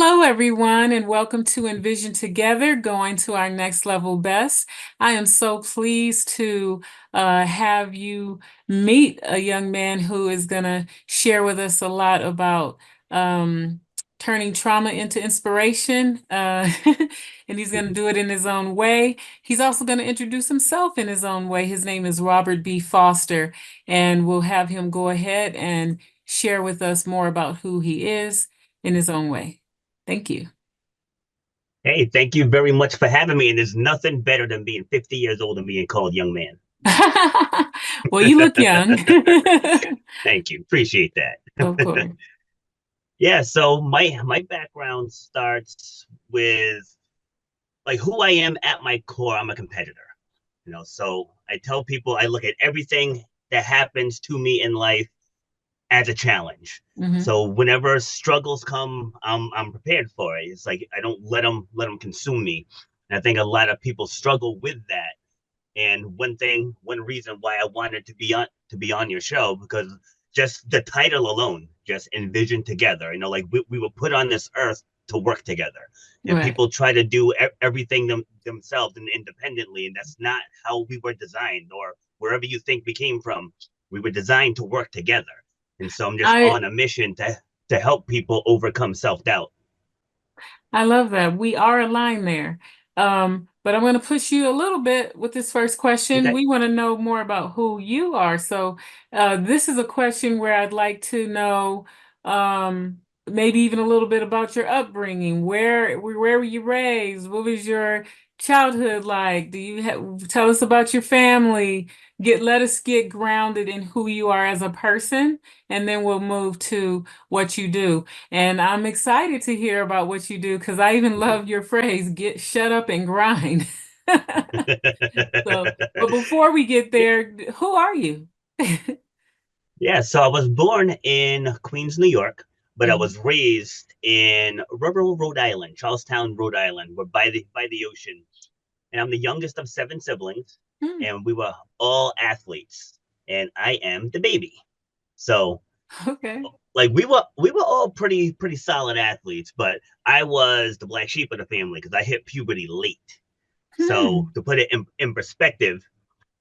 Hello, everyone, and welcome to enVision Together, going to our next level best. I am so pleased to have you meet a young man who is going to share with us a lot about um, turning trauma into inspiration, and he's going to do it in his own way. He's also going to introduce himself in his own way. His name is Robert B. Foster, and we'll have him go ahead and share with us more about who he is in his own way. Thank you. Hey, thank you very much for having me. And there's nothing better than being 50 years old and being called young man. Well, you look young. Thank you. Appreciate that. Of course. Yeah, so my background starts with like who I am at my core. I'm a competitor. So I tell people I look at everything that happens to me in life as a challenge. Hmm. So whenever struggles come, I'm prepared for it. It's like I don't let them consume me. And I think a lot of people struggle with that. And one reason why I wanted to be on your show, because just the title alone, just envision together. Like we were put on this earth to work together, and Right. people try to do everything themselves and independently, and that's not how we were designed. Or wherever you think we came from, we were designed to work together. And so I'm just I on a mission to help people overcome self-doubt. I love that. We are aligned there. But I'm going to push you a little bit with this first question. Okay. We want to know more about who you are. So, this is a question where I'd like to know, maybe even a little bit about your upbringing. Where were you raised? What was your childhood like? Do you tell us about your family? Let us get grounded in who you are as a person, and then we'll move to what you do. And I'm excited to hear about what you do because I even love your phrase, get shut up and grind. So, but before we get there, who are you? Yeah, so I was born in Queens, New York, but I Mhm. was raised in rural Rhode Island, Charlestown, Rhode Island. We're by the ocean, and I'm the youngest of seven siblings, Hmm. and we were all athletes, and I am the baby. So, Okay. like we were all pretty solid athletes, but I was the black sheep of the family because I hit puberty late. So Hmm. to put it in perspective,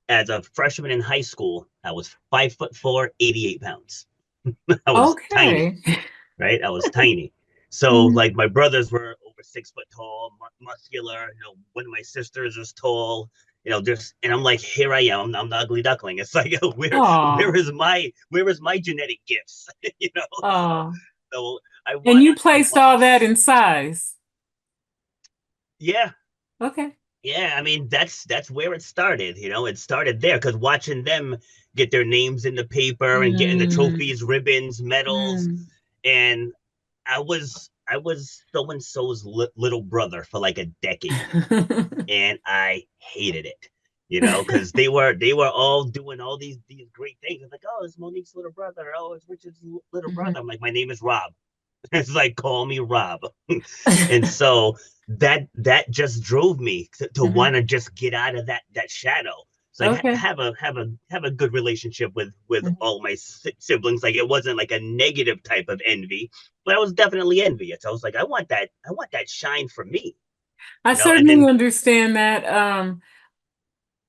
as a freshman in high school, I was 5'4", 88 pounds. I was tiny, Okay. right? I was tiny. So Mhm. like my brothers were over 6 foot tall, muscular. One of my sisters is tall. Just and I'm like, here I am. I'm the ugly duckling. It's like, where Aw. where is my genetic gifts? you know. So Aw. so And you I placed wanted all that in size. yeah. Okay. Yeah, I mean that's where it started. It started there because watching them get their names in the paper and getting the Mm. trophies, ribbons, medals, Mm. and I was so and so's little brother for like a decade, and I hated it. Because they were all doing all these great things. I'm like, oh, it's Monique's little brother. Oh, it's Richard's little brother. I'm like, my name is Rob. It's like, call me Rob. And so that just drove me to Mhm. want to just get out of that shadow. It's like Okay. have a good relationship with Mhm. all my siblings. Like it wasn't like a negative type of envy, but I was definitely envious. I was like, I want that shine for me, I and certainly then understand that.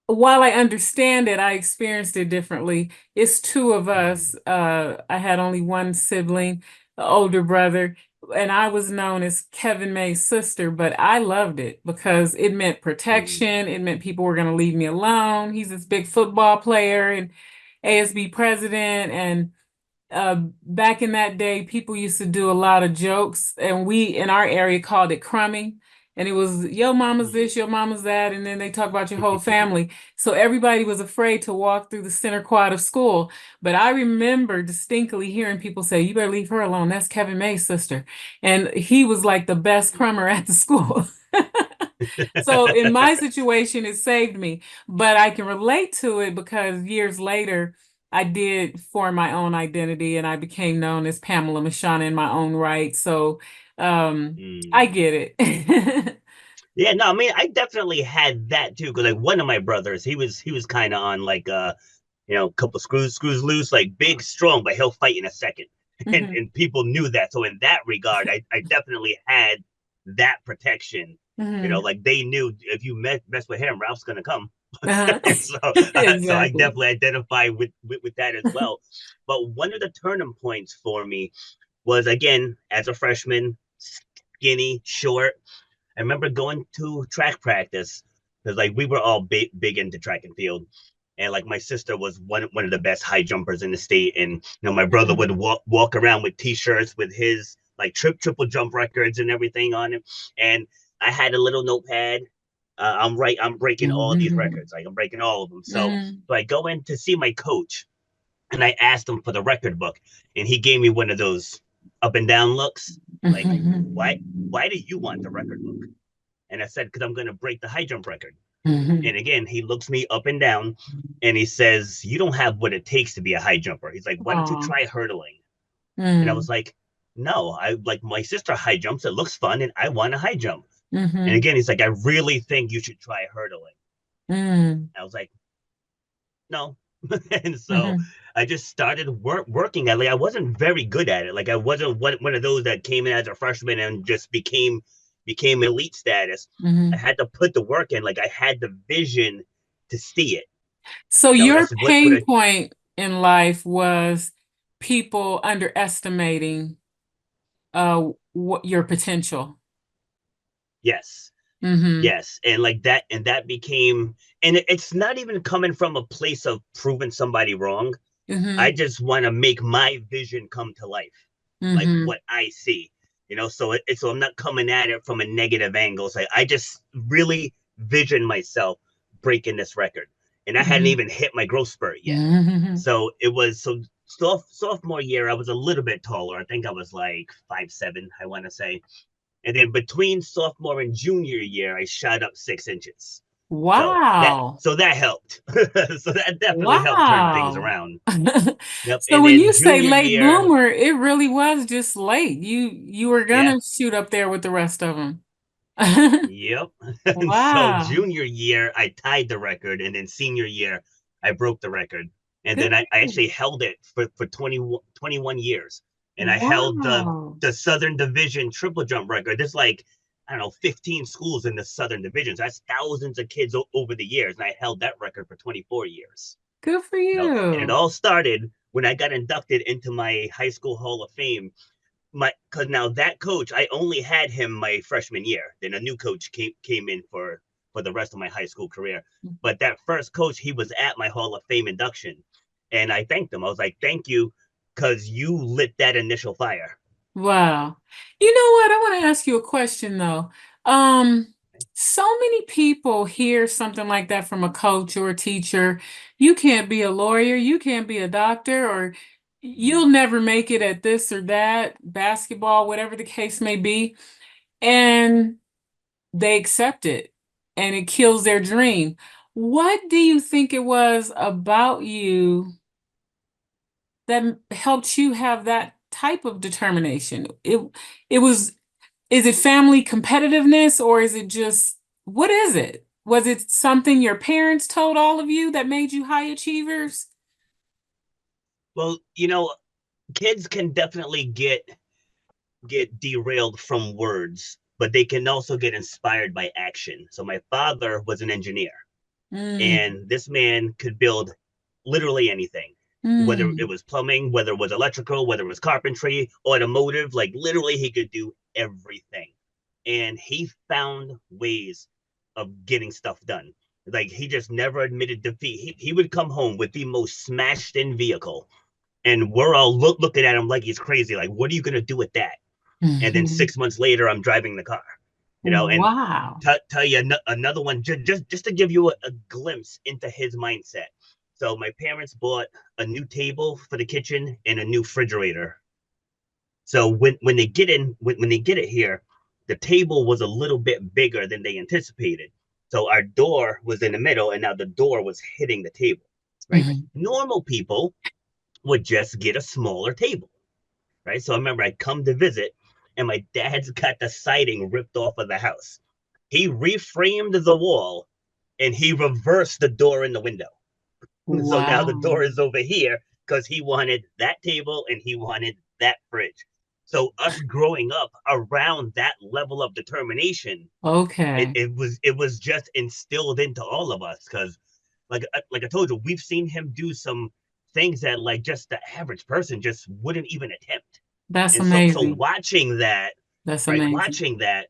While I understand it, I experienced it differently. It's two of us. I had only one sibling, an older brother, and I was known as Kevin May's sister, but I loved it because it meant protection. It meant people were going to leave me alone. He's this big football player and ASB president, and back in that day, people used to do a lot of jokes, and we in our area called it crumbing. And it was your mama's this, your mama's that, and then they talk about your whole family. So everybody was afraid to walk through the center quad of school. But I remember distinctly hearing people say, "You better leave her alone. That's Kevin May's sister." And he was like the best crummer at the school. So in my situation, it saved me, but I can relate to it because years later, I did form my own identity and I became known as Pamela Mashana in my own right. So I mm. get it. Yeah, no, I mean, I definitely had that too. Because like one of my brothers, he was kind of on like a couple screws loose, like big, strong, but he'll fight in a second. Mhm. and people knew that. So in that regard, I definitely had that protection. Mhm. Like they knew if you mess with him, Ralph's gonna come. Uh-huh. So I Exactly. definitely identify with that as well. But one of the turning points for me was again as a freshman, skinny, short. I remember going to track practice because like we were all big into track and field, and like my sister was one of the best high jumpers in the state, and my brother Mhm. would walk around with T-shirts with his like triple jump records and everything on him, and I had a little notepad. I'm breaking all these Mhm. records, like I'm breaking all of them. Mhm. So I go in to see my coach, and I asked him for the record book, and he gave me one of those up and down looks, like why Mhm. why do you want the record book? And I said, because I'm going to break the high jump record. Mhm. And again, he looks me up and down and he says, you don't have what it takes to be a high jumper. He's like, why don't you Aw. try hurdling? And I was Mm. like, no, I like my sister high jumps. It looks fun and I want a high jump. And Mhm. again, he's like, I really think you should try hurdling. Mm. I was like, no. And so Mhm. I just started working at it. Like I wasn't very good at it. Like I wasn't one of those that came in as a freshman and just became elite status. I Mhm. had to put the work in. Like I had the vision to see it. So your That's what pain I point in life was people underestimating what your potential. yes. Mhm. Yes. And that became and it's not even coming from a place of proving somebody wrong. I Mhm. just want to make my vision come to life, like Mhm. what I see. So I'm not coming at it from a negative angle. So I just really vision myself breaking this record, and I hadn't Mhm. even hit my growth spurt yet. Mhm. So it was sophomore year. I was a little bit taller. I think I was like 5'7". I want to say, and then between sophomore and junior year, I shot up 6 inches. So that Wow. so that helped. So that definitely helped turn things Wow. around. Yep. So And when then you say junior late year, bloomer, it really was just late. You were yeah, gonna shoot up there with the rest of them. yep. And so Wow. junior year, I tied the record, and then senior year, I broke the record. And Good then I for actually you. held it for 21 years. And I held Wow. the Southern Division triple jump record. There's like, I don't know, 15 schools in the Southern Division. So that's thousands of kids over the years. And I held that record for 24 years. Good for And it you. all started when I got inducted into my high school Hall of Fame. Because now that coach, I only had him my freshman year. Then a new coach came in for the rest of my high school career. But that first coach, he was at my Hall of Fame induction, and I thanked him. I was like, "Thank you, because you lit that initial fire." Wow. You know what? I want to ask you a question though. Um, so many people hear something like that from a coach or a teacher. You can't be a lawyer, you can't be a doctor, or you'll never make it at this or that, basketball, whatever the case may be. And they accept it and it kills their dream. What do you think it was about you that helped you have that type of determination? It was, is it family competitiveness or is it just, what is it? Was it something your parents told all of you that made you high achievers? Well, kids can definitely get derailed from words, but they can also get inspired by action. So my father was an engineer, Mm, and this man could build literally anything, whether it mm, was plumbing, whether it was electrical, whether it was carpentry, automotive. Like literally he could do everything, and he found ways of getting stuff done. Like he just never admitted defeat. He would come home with the most smashed in vehicle, and we're all looking at him like he's crazy. Like, what are you going to do with that? And then mhm. 6 months later, I'm driving the car. And Wow. tell you another one, just to give you a glimpse into his mindset. So my parents bought a new table for the kitchen and a new refrigerator. So when they get in when they get it here, the table was a little bit bigger than they anticipated. So our door was in the middle, and now the door was hitting the table. Right? Mhm. Normal people would just get a smaller table. Right? So I remember I come to visit, and my dad's got the siding ripped off of the house. He reframed the wall, and he reversed the door in the window. So now the Wow. door is over here because he wanted that table and he wanted that fridge. So us growing up around that level of determination, Okay. it was just instilled into all of us because like I told you, we've seen him do some things that like just the average person just wouldn't even attempt. That's And so amazing. watching that, That's right, amazing. watching that,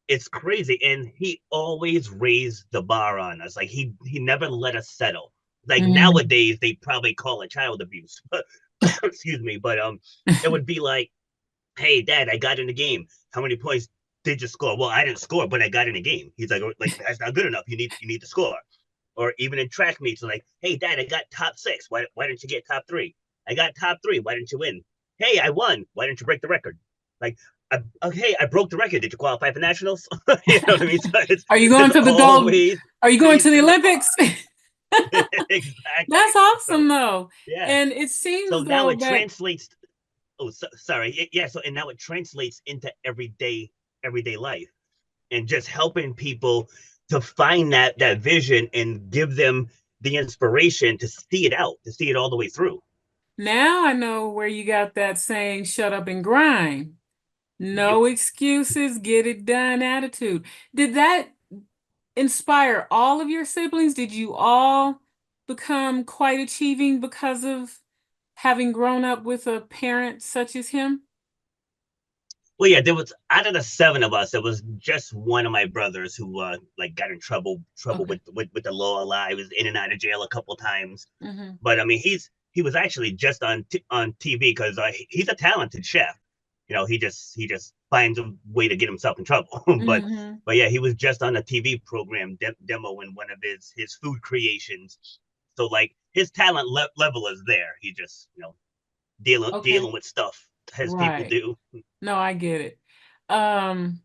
it's crazy. And he always raised the bar on us. Like he never let us settle. Like Mhm. nowadays they probably call it child abuse. But excuse me, but it would be like, hey dad, I got in the game. How many points did you score? Well, I didn't score, but I got in the game. He's like that's not good enough. You need to score. Or even in track meets, like, hey dad, I got top six. Why didn't you get top three? I got top three. Why didn't you win? Hey, I won. Why didn't you break the record? Like, okay, I broke the record. Did you qualify for nationals? You know what I mean? So Are you going it's to the gold? always Are you going to the raising the bar. Olympics? That's Exactly. awesome So though. yeah. And it So seems now though it that translates. Oh, sorry. Yeah. So and now it translates into everyday life and just helping people to find that vision and give them the inspiration to see it out, to see it all the way through. now I know where you got that saying, shut up and grind. Yep. No excuses, get it done attitude. Did that inspire all of your siblings? Did you all become quite achieving because of having grown up with a parent such as him? Well, yeah, there was out of the seven of us, it was just one of my brothers who like got in trouble Okay. with the law a lot. He was in and out of jail a couple times. Hmm. But I mean, he was actually just on TV because he's a talented chef. You know, he just finds a way to get himself in trouble. but Hmm. but yeah, he was just on a TV program demoing one of his food creations. So like his talent level is there. He just Okay. dealing with stuff as people Right. do. No, I get it. Um,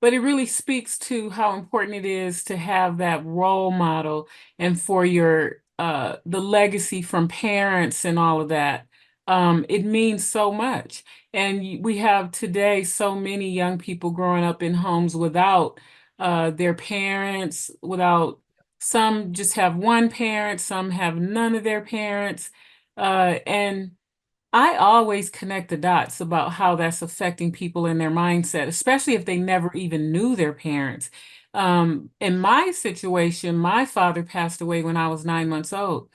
but it really speaks to how important it is to have that role model and for your the legacy from parents and all of that. It means so much. And we have today so many young people growing up in homes without their parents, without some just have one parent, some have none of their parents. And I always connect the dots about how that's affecting people in their mindset, especially if they never even knew their parents. In my situation, my father passed away when I was 9 months old.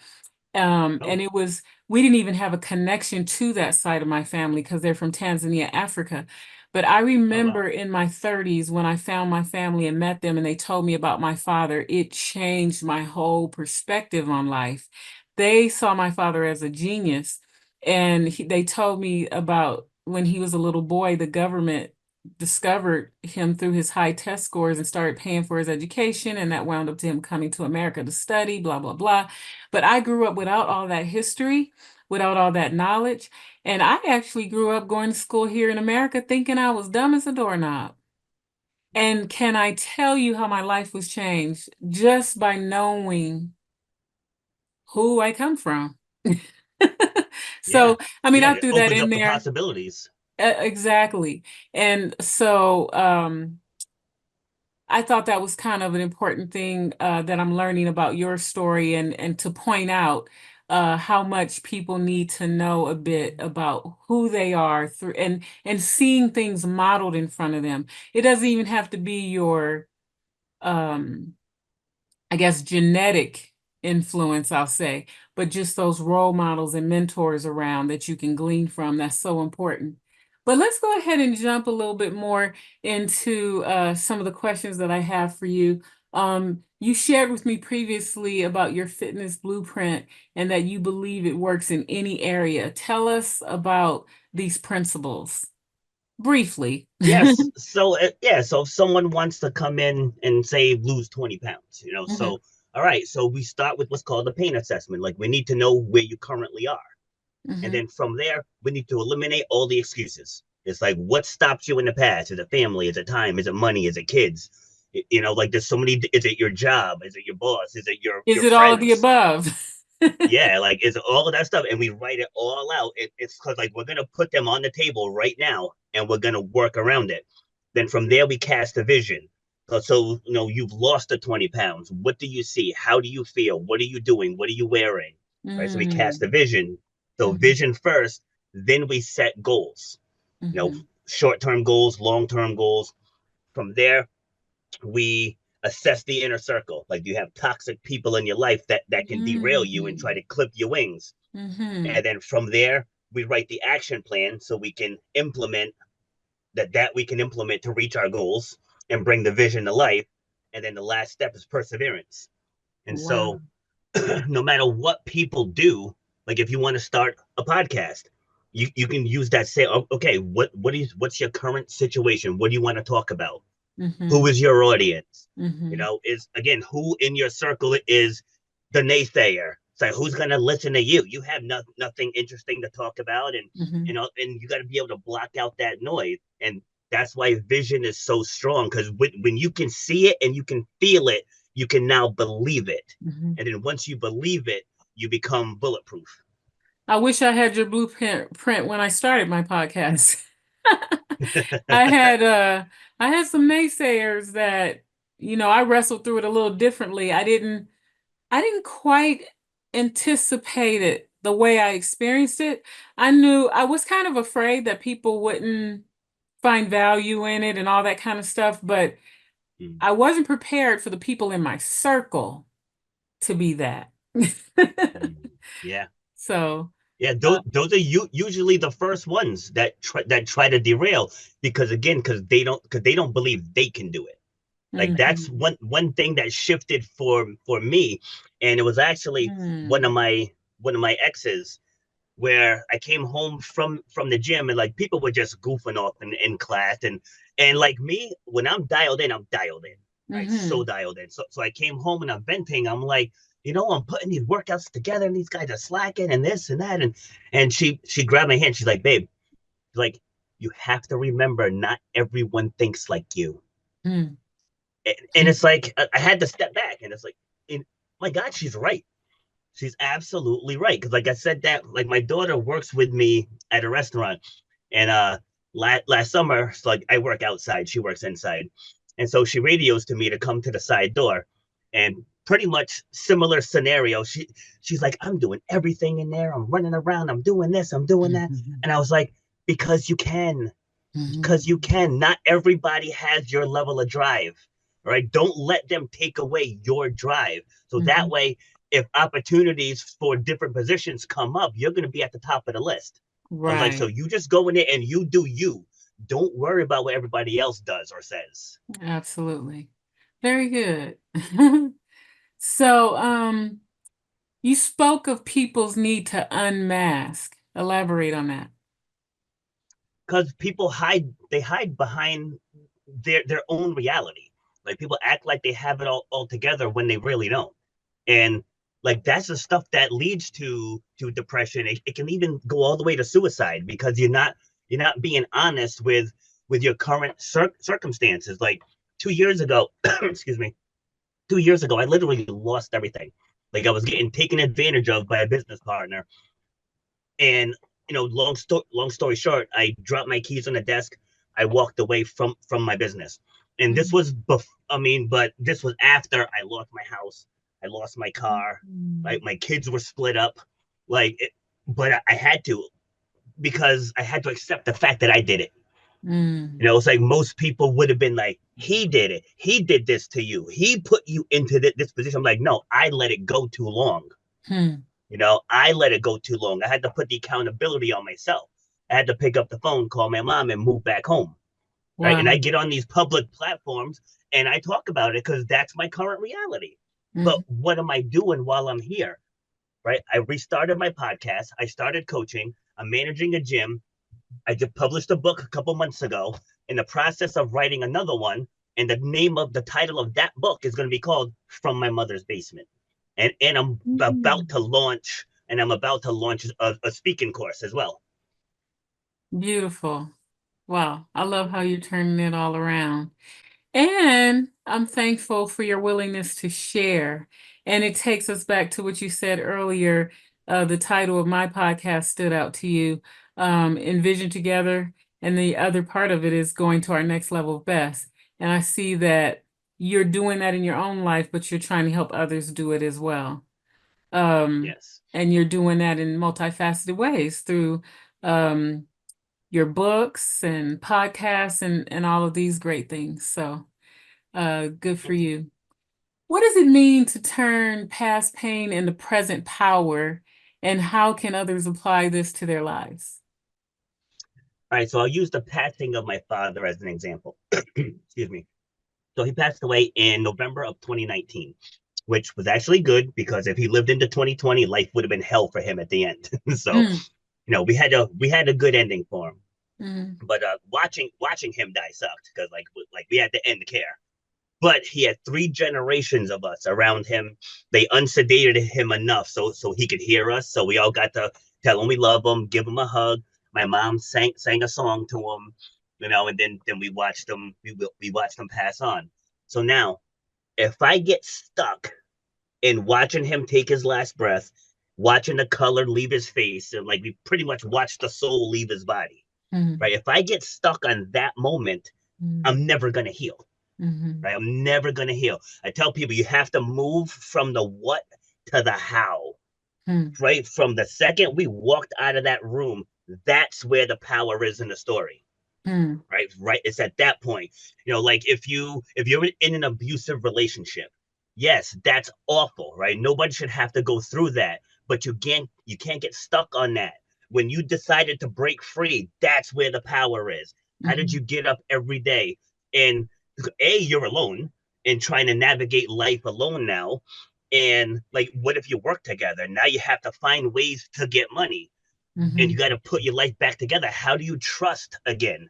Oh, And it was, we didn't even have a connection to that side of my family because they're from Tanzania, Africa. But I oh wow. remember in my 30s when I found my family and met them and they told me about my father, it changed my whole perspective on life. They saw my father as a genius, and they told me about when he was a little boy, the government discovered him through his high test scores and started paying for his education, and that wound up to him coming to America to study, blah, blah, blah. But I grew up without all that history, without all that knowledge. And I actually grew up going to school here in America thinking I was dumb as a doorknob. And can I tell you how my life was changed just by knowing who I come from? Yeah. So, I mean, Yeah, I it threw that opens in up the there. possibilities. Exactly. And so, I thought that was kind of an important thing that I'm learning about your story, and to point out how much people need to know a bit about who they are through and seeing things modeled in front of them. It doesn't even have to be your um, I guess, genetic influence, I'll say, but just those role models and mentors around that you can glean from. That's so important. But let's go ahead and jump a little bit more into some of the questions that I have for you. You shared with me previously about your fitness blueprint and that you believe it works in any area. Tell us about these principles briefly. Yes. So yeah. So if someone wants to come in and say lose 20 pounds, Mhm. so all right. So we start with what's called a pain assessment. Like we need to know where you currently are, and Mhm. then from there we need to eliminate all the excuses. It's like what stopped you in the past? Is it family? Is it time? Is it money? Is it kids? Like there's so many. Is it your job? Is it your boss? Is it Is your it all of the friends? above? Yeah, like it's all of that stuff, and we write it all out. It's because like we're gonna put them on the table right now, and we're gonna work around it. Then from there we cast a vision. So you've lost the 20 pounds. What do you see? How do you feel? What are you doing? What are you wearing? Right. So we cast Mm. a vision. So Mhm. vision first. Then we set goals, you know, Mhm. short-term goals, long-term goals. From there, we assess the inner circle. Like, you have toxic people in your life that can derail you and try Mhm. to clip your wings. And Mhm. then from there, we write the action plan so we can implement that we can implement to reach our goals and bring the vision to life. And then the last step is perseverance. And Wow. so no matter what people do, like if you want to start a podcast, you can use that, say, oh, okay, what's your current situation? What do you want to talk about? Who Mhm. is your audience? Mhm. Is, again, who in your circle is the naysayer? It's like, who's gonna listen to you? You have nothing interesting to talk about, and Mhm. and you got to be able to block out that noise. And that's why vision is so strong, because when you can see it and you can feel it, you can now believe it. Mhm. And then once you believe it, you become bulletproof. I wish I had your blueprint print when I started my podcast. I had uh I had some naysayers that, I wrestled through it a little differently. I didn't quite anticipate it the way I experienced it. I knew I was kind of afraid that people wouldn't find value in it and all that kind of stuff, but Mm, I wasn't prepared for the people in my circle to be that. mm. Yeah. So, Yeah, uh, those are usually the first ones that try to derail, because, again, because they don't believe they can do it. Like, that's mhm. one thing that shifted for me. And it was actually one of Mm, my exes, where I came home from the gym, and like people were just goofing off in class, and like me, when I'm dialed in, right? So mhm, dialed in. So I came home and I'm venting. I'm like, I'm putting these workouts together and these guys are slacking and this and that. And she grabbed my hand. She's like, babe, like, you have to remember, not everyone thinks like you. mm, And it's like, I had to step back, and it's like, my God, she's right. She's absolutely right. Because, like I said, that, like, my daughter works with me at a restaurant, and last summer, so, like, I work outside, she works inside, and so she radios to me to come to the side door, and pretty much similar scenario. She's like, I'm doing everything in there. I'm running around. I'm doing this. I'm doing that. mhm, And I was like, because you can, because you mhm, can. Not everybody has your level of drive. Right? Don't let them take away your drive. So that mhm. way, if opportunities for different positions come up, you're going to be at the top of the list. I'm like, so Right. you just go in there and you do you. Don't worry about what everybody else does or says. Absolutely. Very good. So, you spoke of people's need to unmask. Elaborate on that. Because people hide behind their own reality. Like, people act like they have it all together when they really don't. And, like, that's the stuff that leads to depression. It can even go all the way to suicide, because you're not being honest with your current circumstances. Like, 2 years ago, excuse me, 2 years ago, I literally lost everything. Like, I was getting taken advantage of by a business partner. And, long story short, I dropped my keys on the desk. I walked away from my business. And this Mhm. was but this was after I lost my house, I lost my car, right? Mm, My kids were split up, like it, but I had to, because I had to accept the fact that I did it. mm, It's like, most people would have been like, he did it. He did this to you. He put you into this position. I'm like, no, I let it go too long. hmm. I let it go too long. I had to put the accountability on myself. I had to pick up the phone, call my mom, and move back home. Right. And I Wow. get on these public platforms and I talk about it because that's my current reality. But Mhm. what am I doing while I'm here? Right. I restarted my podcast. I started coaching. I'm managing a gym. I just published a book a couple months ago, in the process of writing another one. And the title of that book is going to be called From My Mother's Basement. And Mhm. I'm about to launch a speaking course as well. Beautiful. Wow. I love how you're turning it all around. And I'm thankful for your willingness to share. And it takes us back to what you said earlier. The title of my podcast stood out to you, envision together. And the other part of it is going to our next level of best. And I see that you're doing that in your own life, but you're trying to help others do it as well. Um, Yes. and you're doing that in multifaceted ways through um, your books and podcasts and all of these great things. So, good for you. What does it mean to turn past pain into present power, and how can others apply this to their lives? All right, so I'll use the passing of my father as an example. Excuse me. So he passed away in November of 2019, which was actually good because if he lived into 2020, life would have been hell for him at the end. So, Mm, we had a good ending for him. mm, But watching him die sucked because like we had to end care. But he had three generations of us around him. They unsedated him enough so he could hear us. So we all got to tell him we love him, give him a hug. My mom sang a song to him, and then we watched him pass on. So now, if I get stuck in watching him take his last breath, watching the color leave his face, and like we pretty much watched the soul leave his body, mm, right? If I get stuck on that moment, mm, I'm never gonna heal, mhm, right? I'm never gonna heal. I tell people you have to move from the what to the how, mm, right? From the second we walked out of that room, that's where the power is in the story. mm, Right, it's at that point, like if you're in an abusive relationship, yes, that's awful, right? Nobody should have to go through that, but you can't get stuck on that. When you decided to break free, that's where the power is. How did you mhm, get up every day? And you're alone and trying to navigate life alone now, and like, what if you work together? Now you have to find ways to get money, and you mhm, got to put your life back together. How do you trust again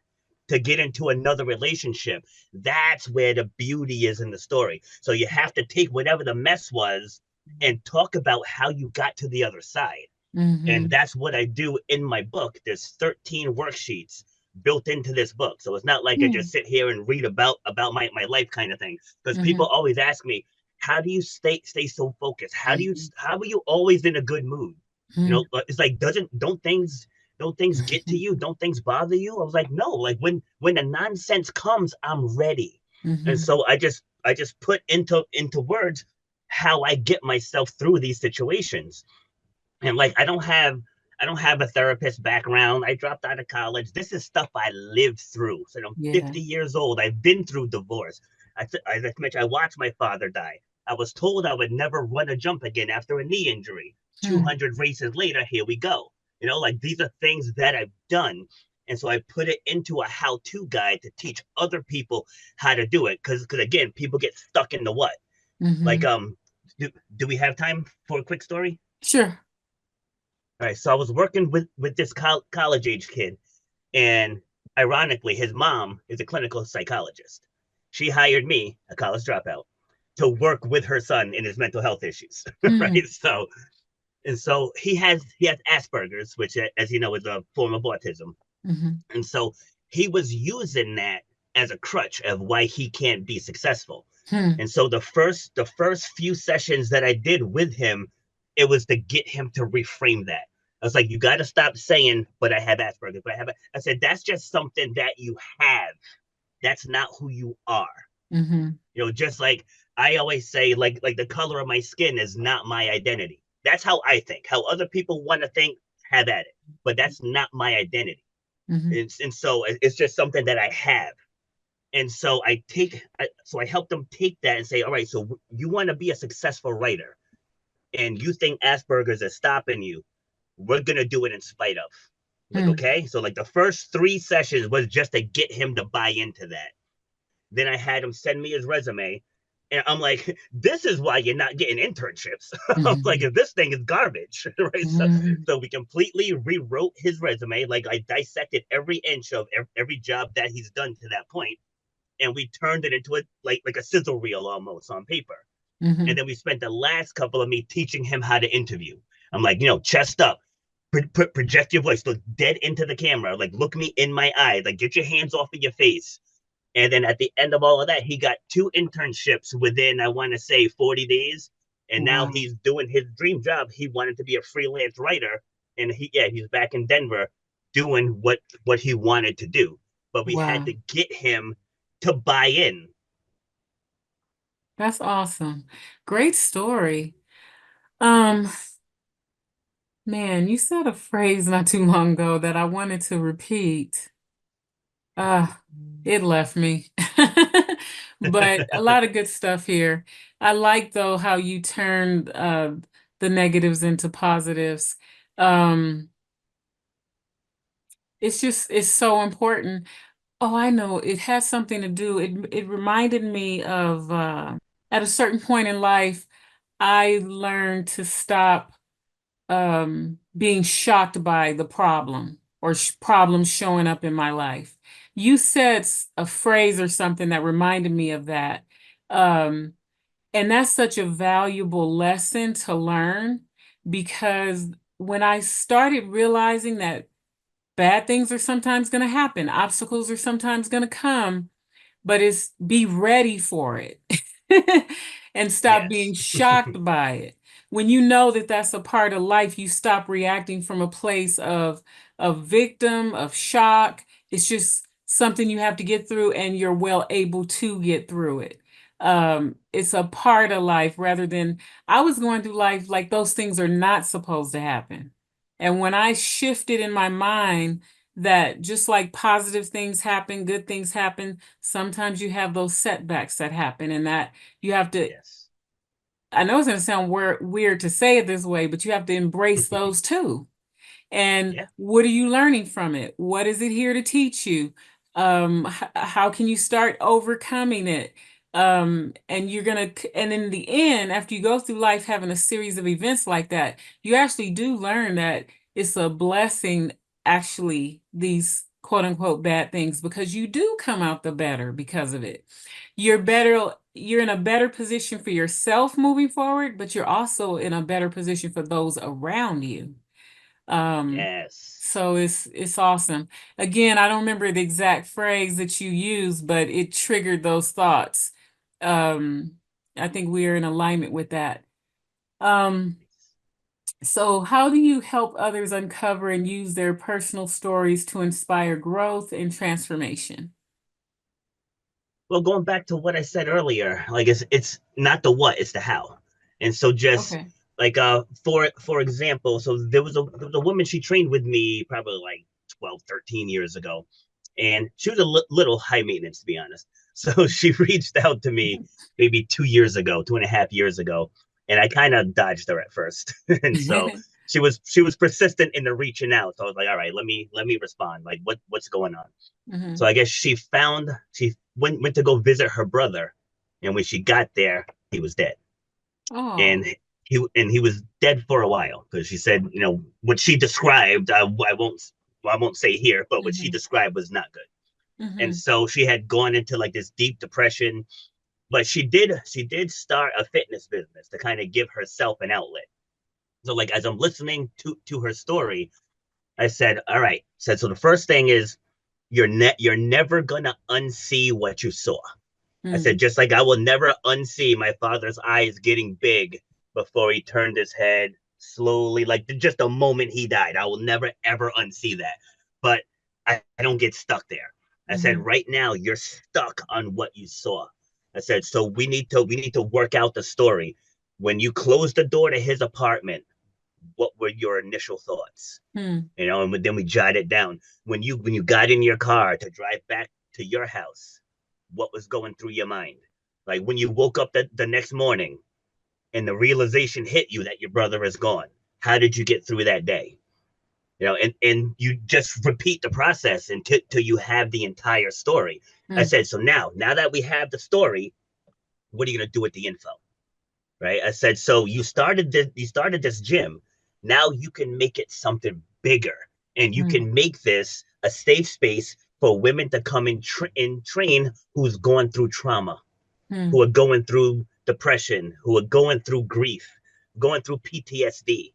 to get into another relationship? That's where the beauty is in the story. So you have to take whatever the mess was and talk about how you got to the other side. And mhm. that's what I do in my book. There's 13 worksheets built into this book. So it's not like I just Mm, sit here and read about my life kind of thing. Because people mhm, always ask me, how do you stay so focused? mhm, How are you always in a good mood? mhm, It's like, don't things get to you? Don't things bother you? I was like, no, like when the nonsense comes, I'm ready. And mhm, so I just put into words how I get myself through these situations. And like, I don't have a therapist background. I dropped out of college. This is stuff I lived through. So I'm yeah. 50 years old. I've been through divorce. As I mentioned, I watched my father die. I was told I would never run a jump again after a knee injury. Mm, 200 races later, here we go. Like, these are things that I've done. And so I put it into a how-to guide to teach other people how to do it. Because again, people get stuck in the what. Like, mhm. do we have time for a quick story? Sure. All right, so I was working with this college age kid, and ironically, his mom is a clinical psychologist. She hired me, a college dropout, to work with her son in his mental health issues. Right? Mm, So he has Asperger's, which, as you know, is a form of autism. mhm, And so he was using that as a crutch of why he can't be successful. mm, And so the first few sessions that I did with him, it was to get him to reframe that. I was like, you got to stop saying, but I have Asperger's, but I said, that's just something that you have. That's not who you are. mhm, Just like I always say, like the color of my skin is not my identity. That's how I think. How other people want to think, have at it. But that's not my identity. mhm, And so it's just something that I have. And so I help them take that and say, all right, so you want to be a successful writer, and you think Asperger's is stopping you. We're gonna do it in spite of. Like, mm, okay, so like the first 3 sessions was just to get him to buy into that. Then I had him send me his resume, and I'm like, this is why you're not getting internships. I'm like, mhm, if this thing is garbage, right? So, mhm, so we completely rewrote his resume. Like, I dissected every inch of every job that he's done to that point, and we turned it into like a sizzle reel almost on paper. And mhm, then we spent the last couple of me teaching him how to interview. I'm like, chest up, project your voice, look dead into the camera, like, look me in my eyes, like, get your hands off of your face. And then at the end of all of that, he got 2 internships within, I want to say, 40 days. And now wow, he's doing his dream job. He wanted to be a freelance writer, and he's back in Denver doing what he wanted to do. But we had wow. to get him to buy in. That's awesome. Great story. Um, Man, you said a phrase not too long ago that I wanted to repeat. Ah, it left me. But a lot of good stuff here. I like though how you turned the negatives into positives. Um, it's just it's so important. Oh, I know. It has something to do. It reminded me of at a certain point in life, I learned to stop being shocked by the problem or problems showing up in my life. You said a phrase or something that reminded me of that. Um, and that's such a valuable lesson to learn because when I started realizing that bad things are sometimes going to happen, obstacles are sometimes going to come, but it's be ready for it and stop being Yes. shocked by it. When you know that that's a part of life, you stop reacting from a place of victim, of shock. It's just something you have to get through, and you're well able to get through it. It's a part of life rather than I was going through life like those things are not supposed to happen. And when I shifted in my mind that just like positive things happen, good things happen, sometimes you have those setbacks that happen, and that you have to, Yes. I know it's going to sound weird to say it this way, but you have to embrace those too. And Yeah. what are you learning from it? What is it here to teach you? How can you start overcoming it? And you're gonna, and in the end, after you go through life having a series of events like that, you actually do learn that it's a blessing, actually, these quote unquote bad things, because you do come out the better because of it. Yes. You're in a better position for yourself moving forward, but you're also in a better position for those around you. Um, Yes. so it's awesome. Again, I don't remember the exact phrase that you used, but it triggered those thoughts. Um, I think we are in alignment with that. Um, so how do you help others uncover and use their personal stories to inspire growth and transformation? Well, going back to what I said earlier, like it's not the what, it's the how. And so just Okay. like for example, so there was a woman she trained with me probably like 12, 13 years ago. And she was a little high maintenance, to be honest. So she reached out to me maybe 2 years ago, 2.5 years ago, and I kind of dodged her at first. And so she was persistent in the reaching out. So I was like, all right, let me respond. Like what's going on? So Hmm. I guess she went to go visit her brother, and when she got there, he was dead, and Oh. he was dead for a while because she said, what she described, I won't say here, but what she Hmm. described was not good, and Hmm. so she had gone into like this deep depression. But she did start a fitness business to kind of give herself an outlet. So like as I'm listening to her story, I said, all right. Said so the first thing is you're never gonna unsee what you saw. I said, Hmm. just like I will never unsee my father's eyes getting big before he turned his head slowly, like just the moment he died. I will never ever unsee that. But I don't get stuck there. I said, Hmm. right now you're stuck on what you saw. I said, so we need to work out the story. When you closed the door to his apartment, what were your initial thoughts? Hmm. And then we jotted it down. When you got in your car to drive back to your house, what was going through your mind? Like when you woke up the next morning and the realization hit you that your brother is gone, how did you get through that day? And you just repeat the process until you have the entire story. I Hmm. said, so now that we have the story, what are you gonna do with the info? Right? I said, so you started this gym. Now you can make it something bigger, and you Hmm. can make this a safe space for women to come and train who's going through trauma, Hmm. who are going through depression, who are going through grief, going through PTSD,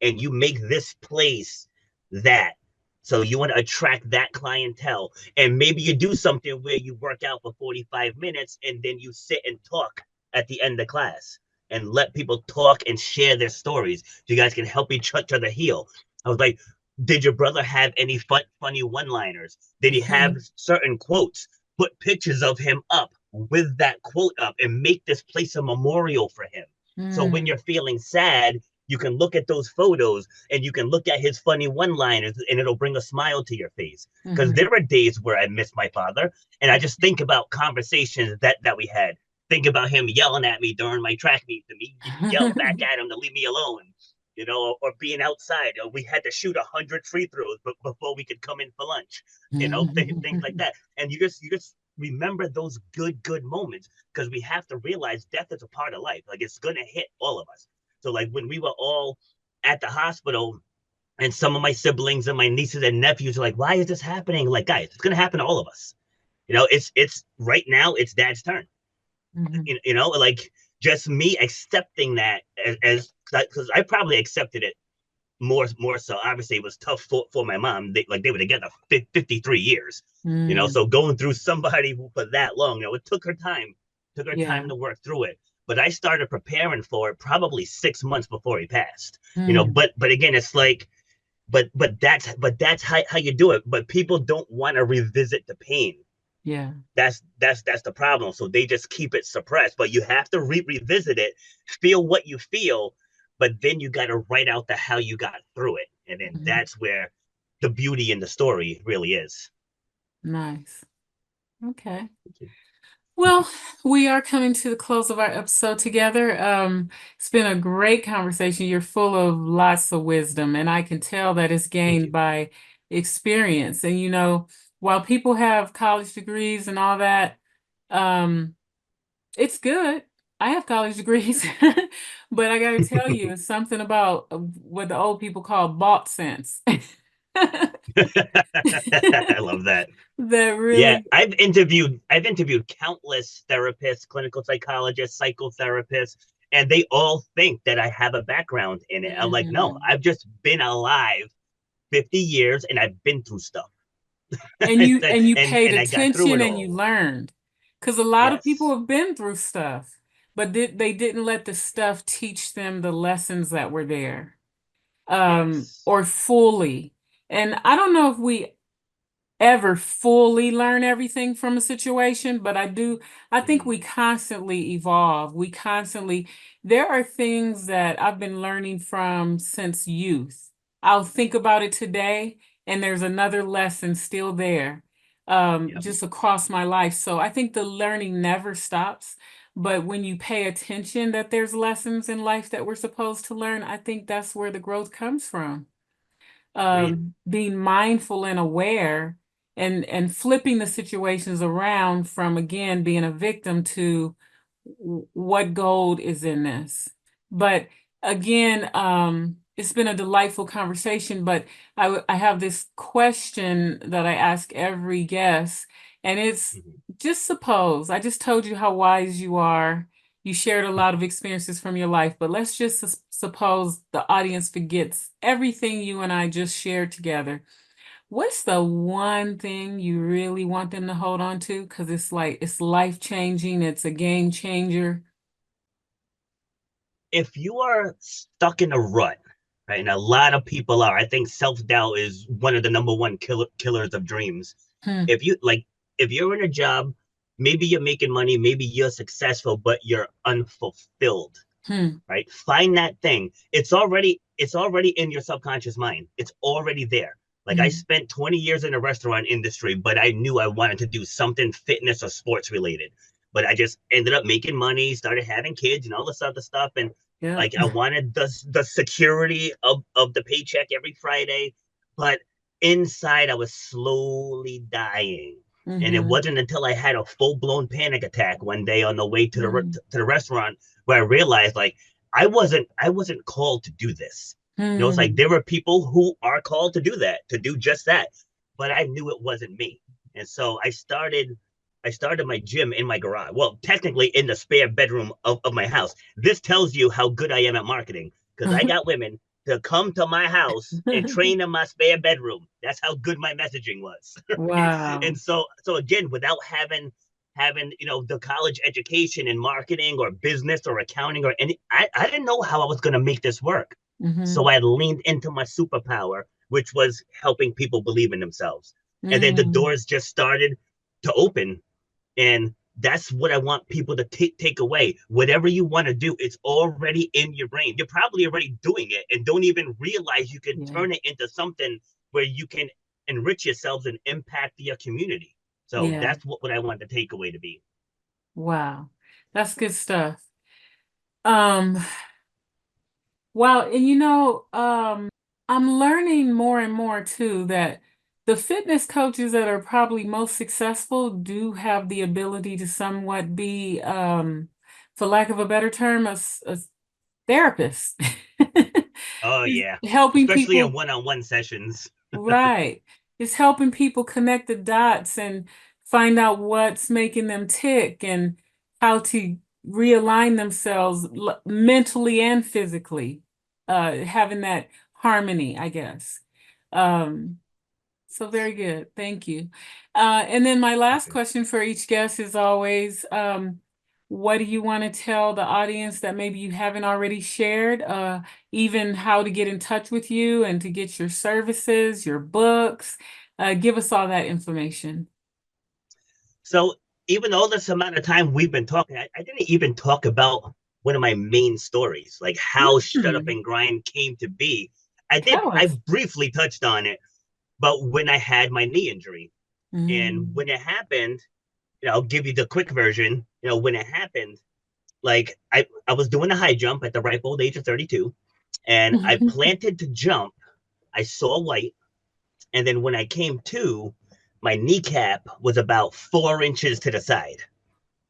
and you make this place that. So you want to attract that clientele, and maybe you do something where you work out for 45 minutes and then you sit and talk at the end of class and let people talk and share their stories. So you guys can help each other heal. I was like, did your brother have any funny one-liners? Did he have certain quotes? Put pictures of him up with that quote up and make this place a memorial for him. So when Hmm. you're feeling sad, you can look at those photos and you can look at his funny one-liners and it'll bring a smile to your face. Because Hmm. there are days where I miss my father and I just think about conversations that we had. Think about him yelling at me during my track meet, and me yell back at him to leave me alone, or being outside. We had to shoot 100 free throws before we could come in for lunch, things like that. And you just remember those good moments because we have to realize death is a part of life. Like it's gonna hit all of us. So like when we were all at the hospital and some of my siblings and my nieces and nephews are like, why is this happening? Like, guys, it's gonna happen to all of us. It's right now, it's dad's turn. Hmm. Like just me accepting that as because I probably accepted it more so. Obviously, it was tough for my mom. They were together 53 years, Mm, so going through somebody for that long, it took her yeah. time to work through it. But I started preparing for it probably 6 months before he passed. Mm, But again, it's like, but that's how you do it. But people don't want to revisit the pain. yeah. That's the problem. So they just keep it suppressed. But you have to revisit it, feel what you feel, but then you got to write out the how you got through it, and then Mhm. that's where the beauty in the story really is. Nice. Okay. Well, we are coming to the close of our episode together. It's been a great conversation. You're full of lots of wisdom, and I can tell that it's Thank gained you. by experience. And while people have college degrees and all that, um, it's good. I have college degrees, but I got to tell you, it's something about what the old people call bought sense. I love that. That Yeah, really. I've interviewed countless therapists, clinical psychologists, psychotherapists, and they all think that I have a background in it. I'm like, no, Mhm. I've just been alive 50 years and I've been through stuff. And you and and you paid and I got through attention it and you all. learned. Because a lot of people Yes. have been through stuff, but they didn't let the stuff teach them the lessons that were there, Yes. or fully. And I don't know if we ever fully learn everything from a situation, but I think we Mm, constantly evolve. There are things that I've been learning from since youth. I'll think about it today, and there's another lesson still there, yep. just across my life. So I think the learning never stops. But when you pay attention that there's lessons in life that we're supposed to learn, I think that's where the growth comes from. Agreed. Being mindful and aware and flipping the situations around from again being a victim to what gold is in this. But again, it's been a delightful conversation, but I have this question that I ask every guest, and it's Mhm. just suppose, I just told you how wise you are. You shared a lot of experiences from your life, but let's just suppose the audience forgets everything you and I just shared together. What's the one thing you really want them to hold on to? Because it's like it's life changing, it's a game changer. If you are stuck in a rut, right, and a lot of people are, I think self-doubt is one of the number one killers of dreams. Hmm, If you like, if you're in a job, maybe you're making money, maybe you're successful, but you're unfulfilled, hmm, right? Find that thing. It's already in your subconscious mind. It's already there. Like I hmm. spent 20 years in the restaurant industry, but I knew I wanted to do something fitness or sports related. But I just ended up making money, started having kids and all this other stuff. And Yep. like I wanted the security of the paycheck every Friday. But inside I was slowly dying. And it Mm-hmm. wasn't until I had a full-blown panic attack one day on the way to Mm-hmm. the restaurant where I realized like I wasn't called to do this. It's like Hmm. there were people who are called to do that, to do just that. But I knew it wasn't me. And so I started my gym in my garage. Well, technically in the spare bedroom of my house. This tells you how good I am at marketing because I got women to come to my house and train in my spare bedroom. That's how good my messaging was. Right? And Wow. so again, without having the college education in marketing or business or accounting or any, I didn't know how I was going to make this work. Mm-hmm. So I leaned into my superpower, which was helping people believe in themselves. And then the Mm-hmm. doors just started to open. And that's what I want people to take away. Whatever you want to do, it's already in your brain. You're probably already doing it and don't even realize you can Yeah. turn it into something where you can enrich yourselves and impact your community. So Yeah. that's what I want the takeaway to be. Wow. That's good stuff. Um, wow, and I'm learning more and more too that the fitness coaches that are probably most successful do have the ability to somewhat be, for lack of a better term, a therapist. Oh Is yeah, helping especially in people. one-on-one sessions. Right. It's helping people connect the dots and find out what's making them tick and how to realign themselves mentally and physically, having that harmony, I guess. Um, so very good. Thank you. And then my last Okay. question for each guest is always, what do you want to tell the audience that maybe you haven't already shared? Even how to get in touch with you and to get your services, your books. Give us all that information. So even all this amount of time we've been talking, I didn't even talk about one of my main stories, like how Shut Up Hmm. and Grind came to be. Tell I us. briefly touched on it, but when I had my knee injury and Mm. when it happened, I'll give you the quick version. When it happened, like I was doing a high jump at the ripe old age of 32, and I planted to jump. I saw light, and then when I came to, my kneecap was about 4 inches to the side,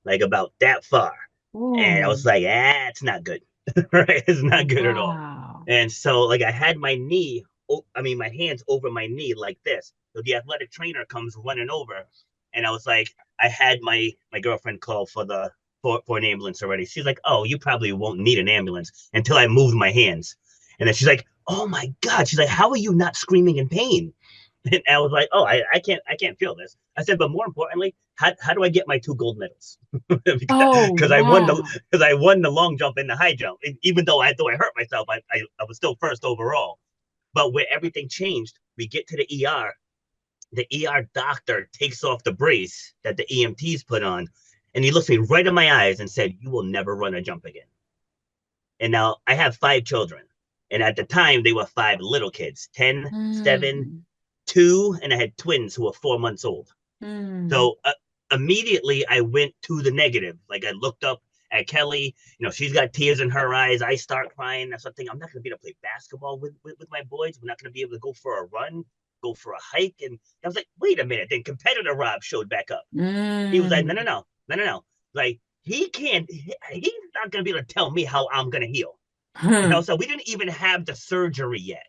like about that far. And I was Oh, like, it's not good. Right? It's not good at all. wow. And so like I had my knee, I mean my hands over my knee like this. So the athletic trainer comes running over, and I was like, I had my girlfriend call for an ambulance already. She's like, oh, you probably won't need an ambulance until I moved my hands. And then she's like, oh my God. She's like, how are you not screaming in pain? And I was like, oh, I can't feel this. I said, but more importantly, how do I get my two gold medals? Oh, Because wow. I won the long jump and the high jump. And even though I hurt myself, I was still first overall. But where everything changed, we get to the ER. The ER doctor takes off the brace that the EMTs put on, and he looks me right in my eyes and said, "You will never run a jump again." And now I have 5 children, and at the time they were 5 little kids, 10, 7, Mm. 2, and I had twins who were 4 months old. Mm. So immediately I went to the negative. Like I looked up at Kelly, she's got tears in her eyes. I start crying. That's something I'm not going to be able to play basketball with my boys. We're not going to be able to go for a run, go for a hike. And I was like, wait a minute. Then competitor Rob showed back up. He was like, no, no, Mm. no, no, no, no. Like he can't, he's not going to be able to tell me how I'm going to heal. So we didn't even have the surgery yet.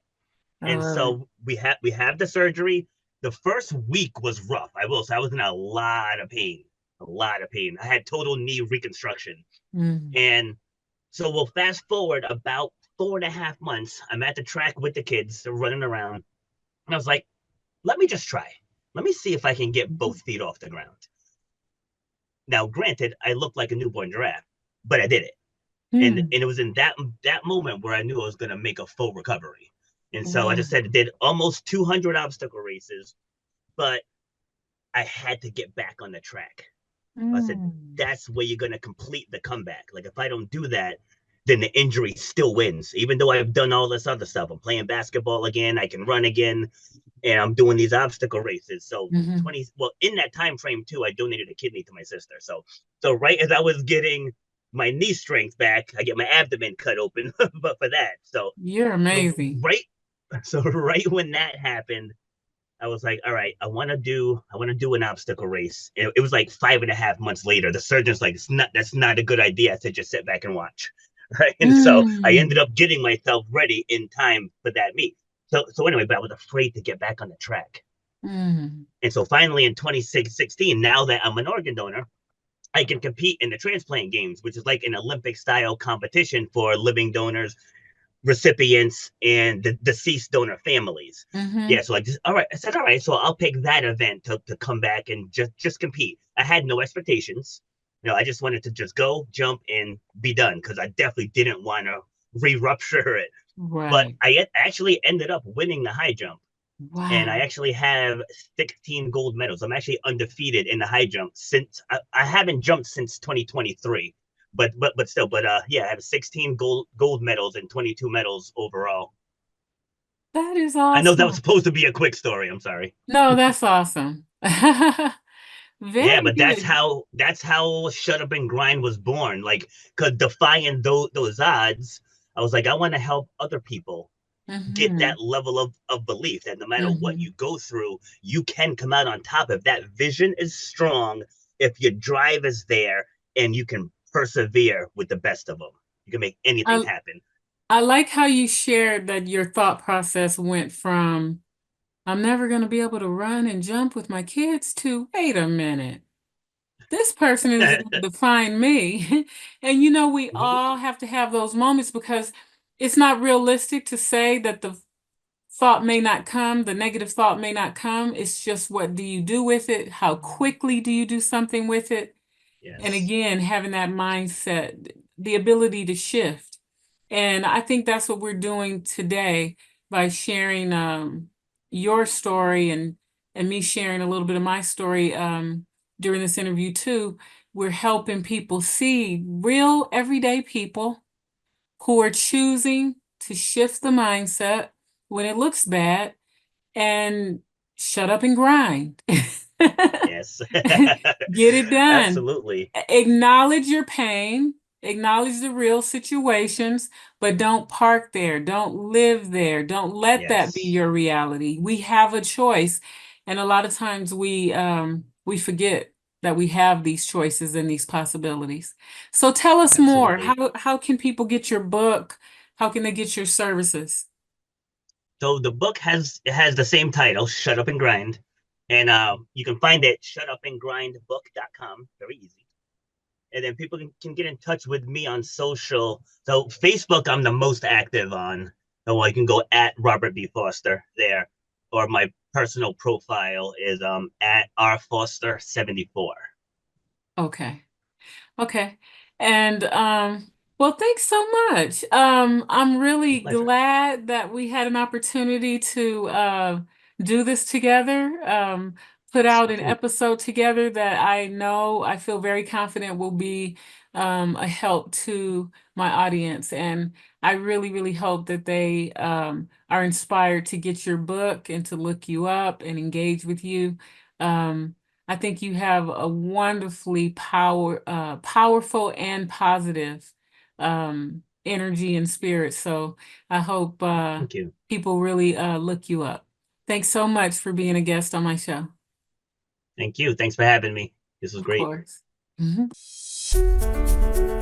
I And love it. so we have the surgery. The first week was rough. I will say I was in a lot of pain, a lot of pain. I had total knee reconstruction, Mm. and so we'll fast forward about 4.5 months. I'm at the track with the kids, they're running around, and I was like, let me just try. Let me see if I can get both feet off the ground. Now, granted, I looked like a newborn giraffe, but I did it. And Mm. it was in that moment where I knew I was going to make a full recovery. And so I just Wow. said I did almost 200 obstacle races, but I had to get back on the track. I said Mm. that's where you're going to complete the comeback. Like if I don't do that, then the injury still wins. Even though I've done all this other stuff, I'm playing basketball again, I can run again, and I'm doing these obstacle races. So Mhm. 20, well, in that time frame too, I donated a kidney to my sister. So right as I was getting my knee strength back, I get my abdomen cut open, but for that. You're So amazing. right, so right when that happened, I was like, all right, I want to do an obstacle race. It was like 5.5 months later. The surgeon's like, that's not a good idea. I said, just sit back and watch. Right. And so I ended Mm. up getting myself ready in time for that meet. So anyway, but I was afraid to get back on the track. Mm. And so finally in 2016, now that I'm an organ donor, I can compete in the transplant games, which is like an Olympic style competition for living donors, recipients, and the deceased donor families. Mhm. Yeah, so like, all right, I said, all right, so I'll pick that event to come back and just compete. I had no expectations. I just wanted to just go, jump, and be done because I definitely didn't want to re-rupture it. But Right. I actually ended up winning the high jump. And I Wow. actually have 16 gold medals. I'm actually undefeated in the high jump since I haven't jumped since 2023. But still, yeah, I have 16 gold medals and 22 medals overall. That is I know that was awesome. supposed to be a quick story. I'm sorry. No, that's awesome. Yeah, Very but that's good. how Shut Up and Grind was born. Like, cause defying those odds, I was like, I want to help other people get Hmm. that level of belief that no matter what Hmm. you go through, you can come out on top. If that vision is strong, if your drive is there, and you can persevere with the best of them, you can make anything I happen. I like how you shared that your thought process went from I'm never going to be able to run and jump with my kids to wait a minute. This person is going to define me. And we all have to have those moments because it's not realistic to say that the thought may not come, the negative thought may not come. It's just what do you do with it? How quickly do you do something with it? And Yes, again, having that mindset, the ability to shift. And I think that's what we're doing today by sharing your story and me sharing a little bit of my story during this interview too. We're helping people see real everyday people who are choosing to shift the mindset when it looks bad and shut up and grind. yes, Get it done. absolutely, Acknowledge your pain, acknowledge the real situations, but don't park there. Don't live there. Don't let that be yes, your reality. We have a choice. And a lot of times we forget that we have these choices and these possibilities. So tell us more. absolutely. How can people get your book? How can they get your services? So the book has the same title, Shut Up and Grind, and you can find it shutupandgrindbook.com. Very easy. And then people can get in touch with me on social. So Facebook, I'm the most active on. So you can go at Robert B. Foster there, or my personal profile is at R Foster 74. Okay. Okay. And well, thanks so much. I'm really Pleasure. glad that we had an opportunity to do this together, put Yes, out me an too. episode together that I know I feel very confident will be a help to my audience. And I really, really hope that they are inspired to get your book and to look you up and engage with you. Um, I think you have a wonderfully powerful and positive energy and spirit. So I hope Thank you. people really look you up. Thanks so much for being a guest on my show. Thank you. Thanks for having me. This was Of great. course. Mhm.